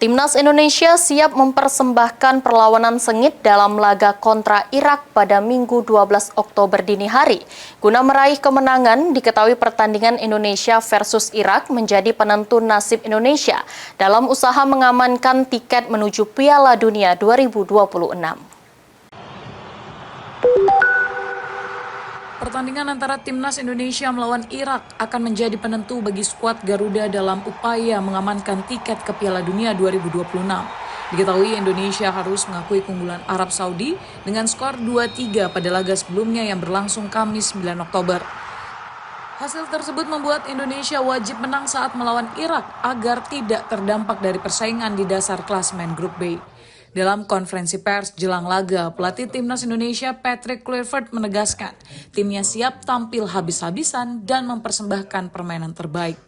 Timnas Indonesia siap mempersembahkan perlawanan sengit dalam laga kontra Irak pada Minggu 12 Oktober dini hari. Guna meraih kemenangan, diketahui pertandingan Indonesia versus Irak menjadi penentu nasib Indonesia dalam usaha mengamankan tiket menuju Piala Dunia 2026. Pertandingan antara Timnas Indonesia melawan Irak akan menjadi penentu bagi skuad Garuda dalam upaya mengamankan tiket ke Piala Dunia 2026. Diketahui Indonesia harus mengakui keunggulan Arab Saudi dengan skor 2-3 pada laga sebelumnya yang berlangsung Kamis 9 Oktober. Hasil tersebut membuat Indonesia wajib menang saat melawan Irak agar tidak terdampak dari persaingan di dasar klasemen Grup B. Dalam konferensi pers jelang laga, pelatih Timnas Indonesia Patrick Kluivert menegaskan timnya siap tampil habis-habisan dan mempersembahkan permainan terbaik.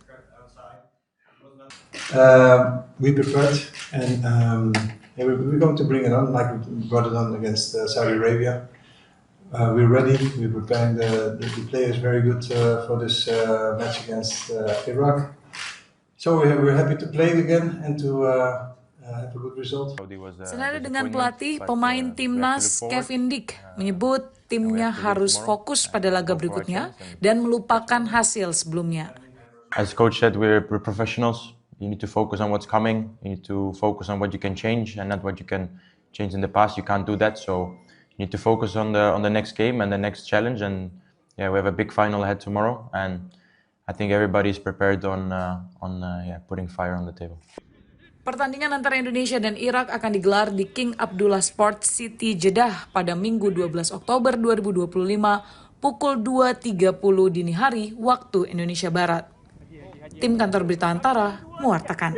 We prepared and we're going to bring it on like we brought it on against Saudi Arabia. We're ready. We're preparing the players very good for this match against Iraq. So we're happy to play again and to have a good result. Senada dengan pelatih, pemain Timnas Kevin Dick menyebut timnya harus fokus pada laga berikutnya dan melupakan hasil sebelumnya. As coach said, we're professionals. You need to focus on what's coming. You need to focus on what you can change and not what you can change in the past. You can't do that, so you need to focus on the next game and the next challenge. And yeah, we have a big final ahead tomorrow, and I think everybody's prepared on putting fire on the table. Pertandingan antara Indonesia dan Irak akan digelar di King Abdullah Sports City Jeddah pada Minggu 12 Oktober 2025 pukul 2.30 dini hari waktu Indonesia Barat. Tim Kantor Berita Antara mewartakan.